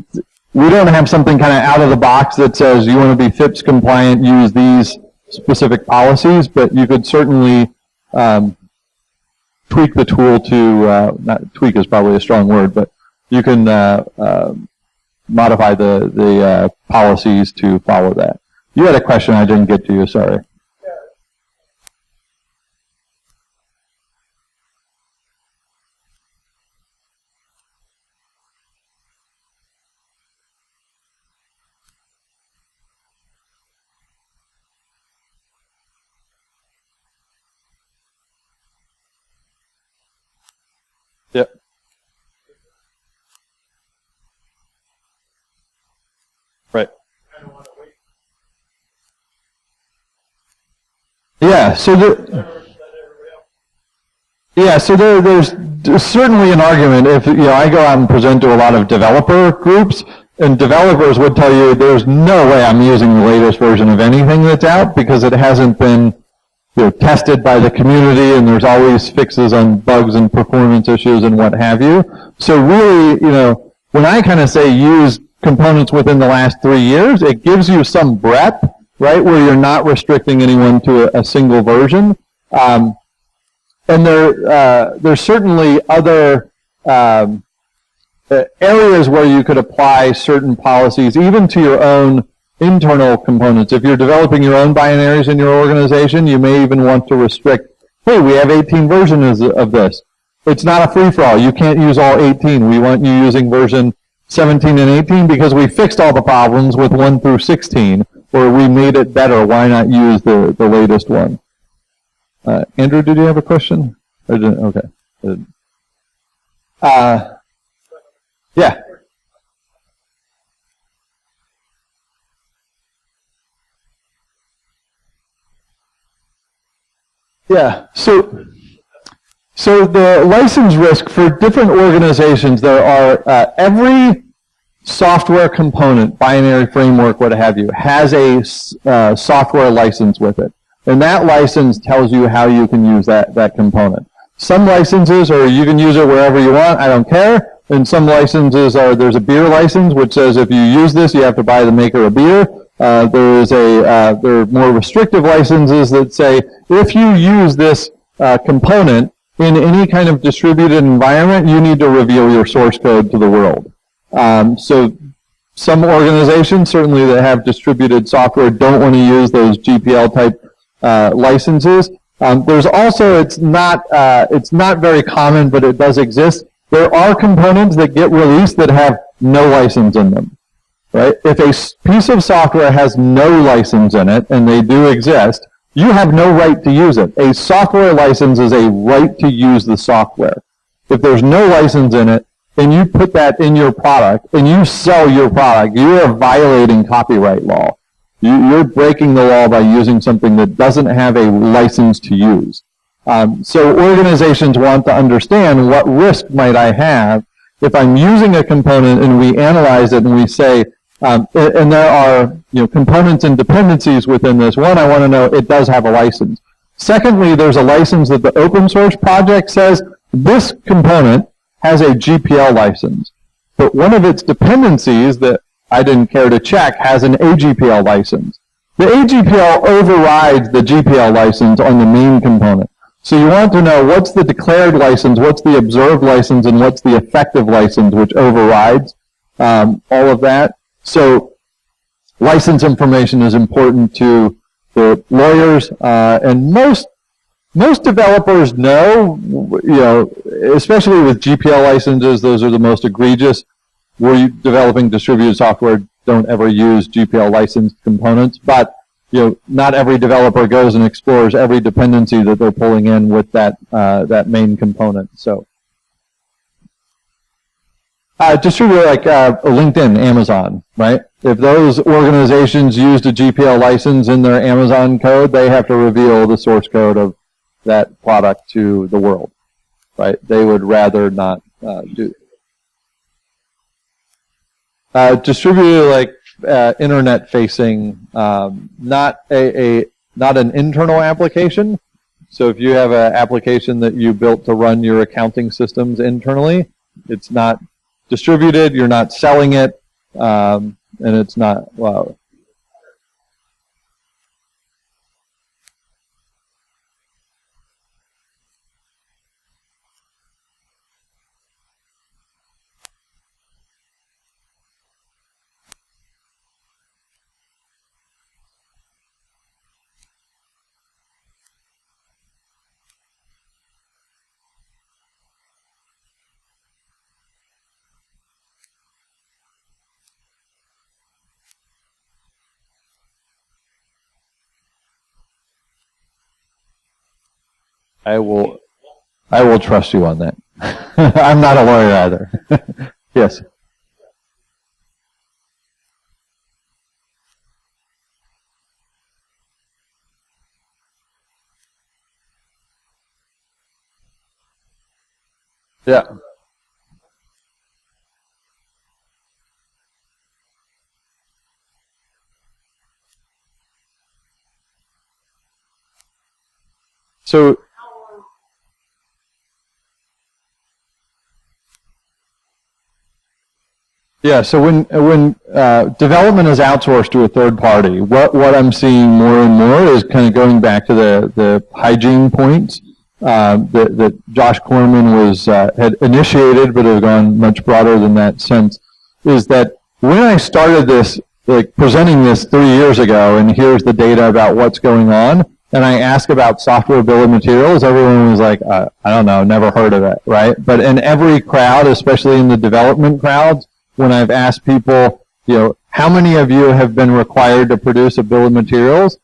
don't have something kind of out of the box that says you want to be FIPS compliant, use these specific policies, but you could certainly tweak the tool to, not tweak is probably a strong word, but you can modify the policies to follow that. You had a question I didn't get to you, sorry. Yeah, so there's certainly an argument if I go out and present to a lot of developer groups, and developers would tell you there's no way I'm using the latest version of anything that's out because it hasn't been tested by the community, and there's always fixes on bugs and performance issues and what have you. So really, when I kind of say use components within the last 3 years, it gives you some breadth, right, where you're not restricting anyone to a single version. And there's certainly other areas where you could apply certain policies, even to your own internal components. If you're developing your own binaries in your organization, you may even want to restrict, hey, we have 18 versions of this. It's not a free-for-all. You can't use all 18. We want you using version 17 and 18 because we fixed all the problems with 1 through 16, or we made it better. Why not use the latest one? Andrew, did you have a question? Okay. Yeah. Yeah. So the license risk for different organizations, there are every software component, binary framework, what have you, has a software license with it. And that license tells you how you can use that component. Some licenses are you can use it wherever you want, I don't care. And some licenses are, there's a beer license which says if you use this, you have to buy the maker a beer. There are more restrictive licenses that say if you use this component in any kind of distributed environment, you need to reveal your source code to the world. So some organizations, certainly that have distributed software, don't want to use those GPL type licenses. There's also, it's not very common, but it does exist. There are components that get released that have no license in them. Right? If a piece of software has no license in it, and they do exist, you have no right to use it. A software license is a right to use the software. If there's no license in it, and you put that in your product, and you sell your product, you are violating copyright law. You're breaking the law by using something that doesn't have a license to use. So organizations want to understand what risk might I have if I'm using a component and we analyze it and we say, and there are components and dependencies within this. One, I want to know it does have a license. Secondly, there's a license that the open source project says this component has a GPL license. But one of its dependencies that I didn't care to check has an AGPL license. The AGPL overrides the GPL license on the main component. So you want to know what's the declared license, what's the observed license, and what's the effective license, which overrides all of that. So license information is important to the lawyers, and most developers know, especially with GPL licenses, those are the most egregious. Where you developing distributed software, don't ever use GPL licensed components, but not every developer goes and explores every dependency that they're pulling in with that main component. So distributor like LinkedIn, Amazon, right? If those organizations used a GPL license in their Amazon code, they have to reveal the source code of that product to the world, right? They would rather not do. Distributed like internet-facing, not an internal application. So if you have an application that you built to run your accounting systems internally, it's not distributed. You're not selling it, and it's not well. I will trust you on that. I'm not a lawyer either. Yes. Yeah. So yeah, so when development is outsourced to a third party, what I'm seeing more and more is kind of going back to the hygiene points that Josh Corman had initiated, but have gone much broader than that since. Is that when I started this, like presenting this 3 years ago, and here's the data about what's going on, and I ask about software bill of materials, everyone was like, I don't know, never heard of it, right? But in every crowd, especially in the development crowds, when I've asked people, how many of you have been required to produce a bill of materials?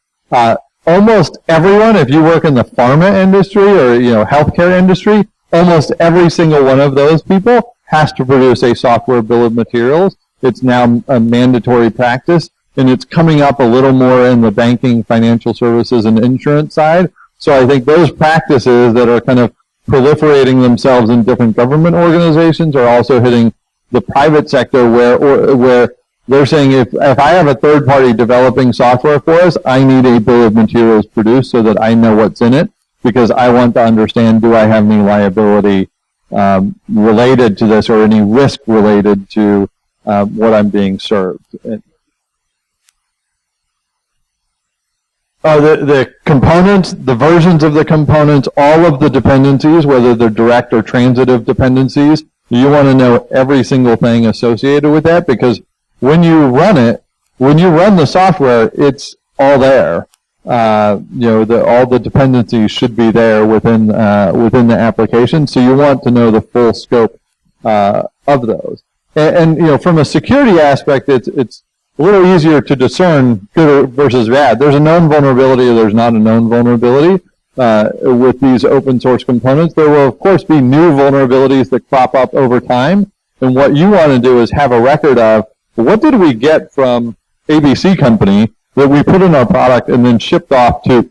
Almost everyone, if you work in the pharma industry or, healthcare industry, almost every single one of those people has to produce a software bill of materials. It's now a mandatory practice, and it's coming up a little more in the banking, financial services, and insurance side. So I think those practices that are kind of proliferating themselves in different government organizations are also hitting the private sector where they're saying if I have a third party developing software for us, I need a bill of materials produced so that I know what's in it, because I want to understand, do I have any liability related to this or any risk related to what I'm being served. The components, the versions of the components, all of the dependencies, whether they're direct or transitive dependencies, you want to know every single thing associated with that, because when you run the software, it's all there. All the dependencies should be there within the application. So you want to know the full scope of those. And from a security aspect, it's a little easier to discern good versus bad. There's a known vulnerability or there's not a known vulnerability. With these open source components, there will of course be new vulnerabilities that crop up over time. And what you want to do is have a record of, what did we get from ABC company that we put in our product and then shipped off to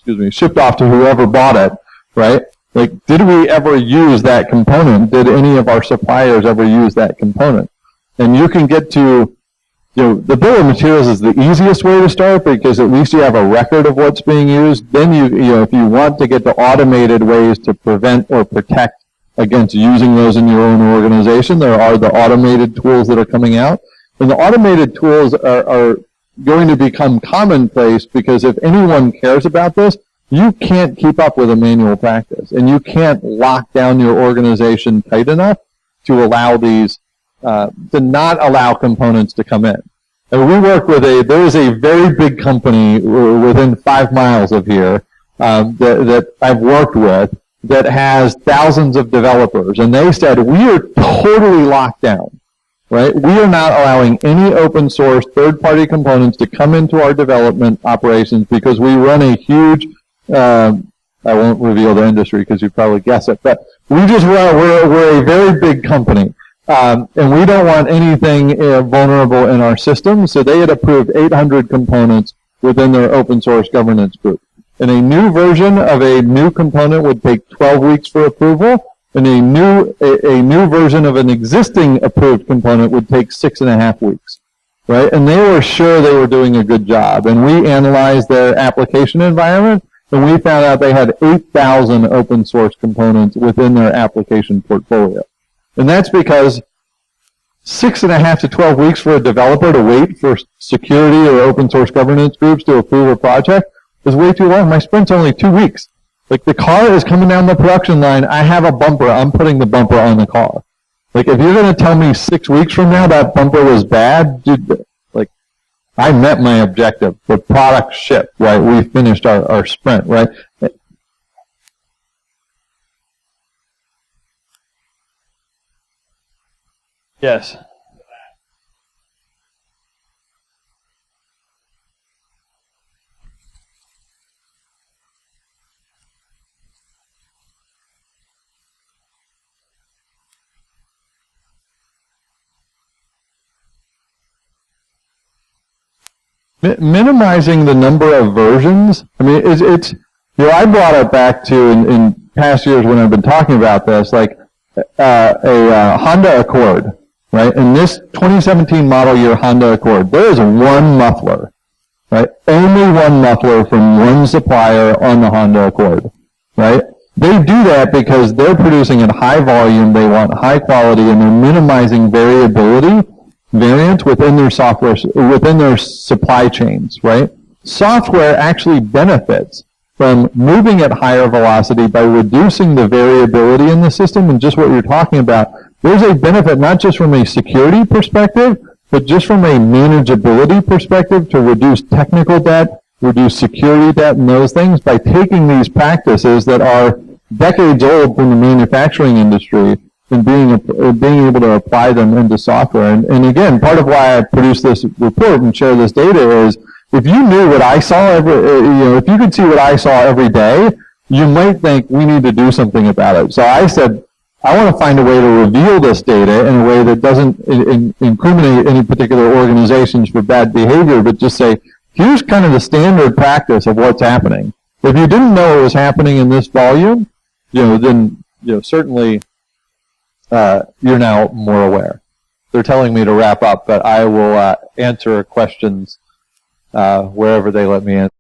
whoever bought it, right? Like, did we ever use that component? Did any of our suppliers ever use that component? And you can get to, the bill of materials is the easiest way to start, because at least you have a record of what's being used. Then if you want to get to automated ways to prevent or protect against using those in your own organization, there are the automated tools that are coming out. And the automated tools are going to become commonplace, because if anyone cares about this, you can't keep up with a manual practice, and you can't lock down your organization tight enough to allow these to not allow components to come in. And we work with there is a very big company within 5 miles of here that I've worked with that has thousands of developers, and they said, we are totally locked down, right? We are not allowing any open source third-party components to come into our development operations, because we run a huge, I won't reveal the industry because you'd probably guess it, but we're a very big company. And we don't want anything vulnerable in our system, so they had approved 800 components within their open source governance group. And a new version of a new component would take 12 weeks for approval, and a new version of an existing approved component would take 6.5 weeks, right? And they were sure they were doing a good job. And we analyzed their application environment, and we found out they had 8,000 open source components within their application portfolio. And that's because 6.5 to 12 weeks for a developer to wait for security or open source governance groups to approve a project is way too long. My sprint's only 2 weeks. Like, the car is coming down the production line. I have a bumper. I'm putting the bumper on the car. Like, if you're going to tell me 6 weeks from now that bumper was bad, dude, like, I met my objective. The product shipped, right? We finished our sprint, right? Yes. Minimizing the number of versions. I mean, I brought it back to in past years when I've been talking about this, like, Honda Accord, right? In this 2017 model year Honda Accord, there is one muffler, right? Only one muffler from one supplier on the Honda Accord, right? They do that because they're producing at high volume, they want high quality, and they're minimizing variance within their software, within their supply chains, right? Software actually benefits from moving at higher velocity by reducing the variability in the system, and just what you're talking about. There's a benefit not just from a security perspective, but just from a manageability perspective to reduce technical debt, reduce security debt, and those things by taking these practices that are decades old from the manufacturing industry and being able to apply them into software. And again, part of why I produced this report and share this data is if you knew what I saw if you could see what I saw every day, you might think we need to do something about it. So I said, I want to find a way to reveal this data in a way that doesn't incriminate any particular organizations for bad behavior, but just say, here's kind of the standard practice of what's happening. If you didn't know it was happening in this volume, then certainly you're now more aware. They're telling me to wrap up, but I will answer questions wherever they let me answer.